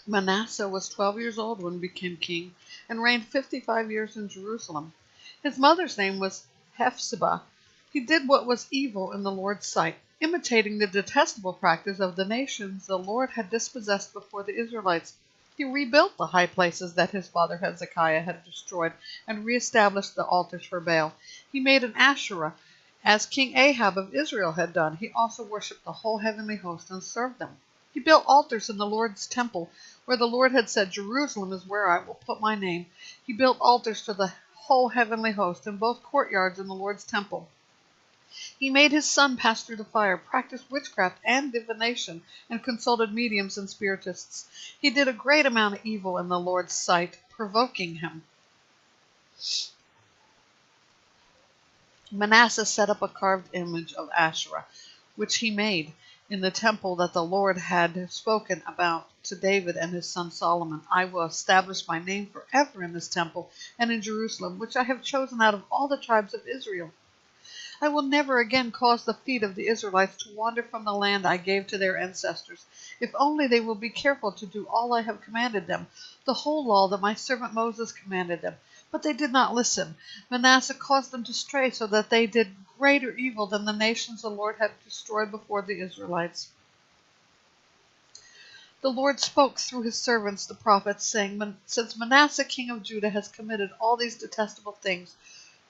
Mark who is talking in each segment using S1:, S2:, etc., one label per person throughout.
S1: Manasseh was 12 years old when he became king and reigned 55 years in Jerusalem. His mother's name was Hephzibah. He did what was evil in the Lord's sight, imitating the detestable practice of the nations the Lord had dispossessed before the Israelites. He rebuilt the high places that his father Hezekiah had destroyed and reestablished the altars for Baal. He made an Asherah, as King Ahab of Israel had done. He also worshipped the whole heavenly host and served them. He built altars in the Lord's temple, where the Lord had said, Jerusalem is where I will put my name. He built altars for the whole heavenly host in both courtyards in the Lord's temple. He made his son pass through the fire, practiced witchcraft and divination, and consulted mediums and spiritists. He did a great amount of evil in the Lord's sight, provoking him. Manasseh set up a carved image of Asherah, which he made in the temple that the Lord had spoken about to David and his son Solomon. I will establish my name forever in this temple and in Jerusalem, which I have chosen out of all the tribes of Israel. I will never again cause the feet of the Israelites to wander from the land I gave to their ancestors, if only they will be careful to do all I have commanded them, the whole law that my servant Moses commanded them. But they did not listen. Manasseh caused them to stray, so that they did greater evil than the nations the Lord had destroyed before the Israelites. The Lord spoke through his servants the prophets, saying, Since Manasseh king of Judah has committed all these detestable things,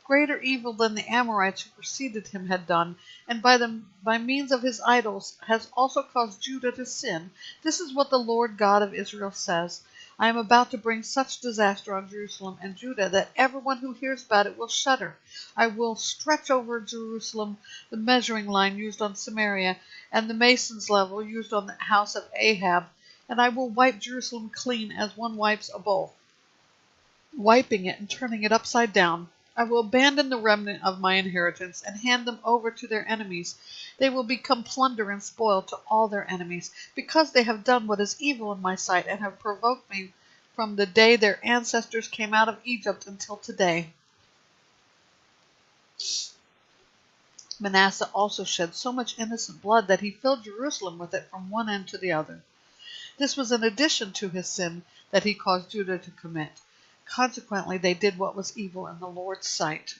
S1: greater evil than the Amorites who preceded him had done, and by means of his idols has also caused Judah to sin, this is what the Lord God of Israel says. I am about to bring such disaster on Jerusalem and Judah that everyone who hears about it will shudder. I will stretch over Jerusalem the measuring line used on Samaria and the mason's level used on the house of Ahab, and I will wipe Jerusalem clean as one wipes a bowl, wiping it and turning it upside down. I will abandon the remnant of my inheritance and hand them over to their enemies. They will become plunder and spoil to all their enemies, because they have done what is evil in my sight and have provoked me from the day their ancestors came out of Egypt until today. Manasseh also shed so much innocent blood that he filled Jerusalem with it from one end to the other. This was in addition to his sin that he caused Judah to commit. Consequently, they did what was evil in the Lord's sight.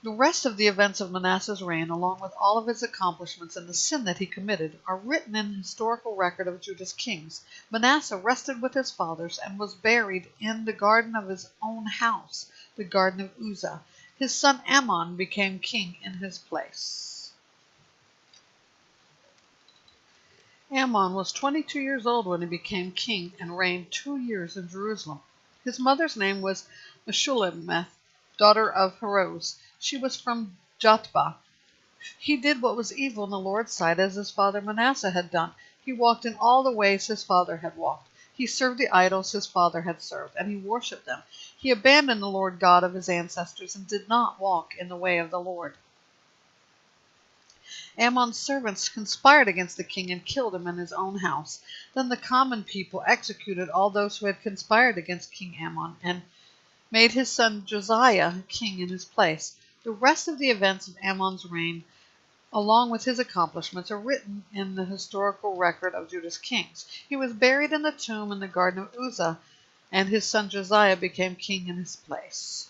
S1: The rest of the events of Manasseh's reign, along with all of his accomplishments and the sin that he committed, are written in the historical record of Judah's kings. Manasseh rested with his fathers and was buried in the garden of his own house, the garden of Uzzah. His son Amon became king in his place. Amon was 22 years old when he became king and reigned 2 years in Jerusalem. His mother's name was Meshullemeth, daughter of Haroz. She was from Jotbah. He did what was evil in the Lord's sight, as his father Manasseh had done. He walked in all the ways his father had walked. He served the idols his father had served, and he worshipped them. He abandoned the Lord God of his ancestors and did not walk in the way of the Lord. Ammon's servants conspired against the king and killed him in his own house. Then the common people executed all those who had conspired against King Ammon and made his son Josiah king in his place. The rest of the events of Ammon's reign, along with his accomplishments, are written in the historical record of Judah's kings. He was buried in the tomb in the garden of Uzzah, and his son Josiah became king in his place.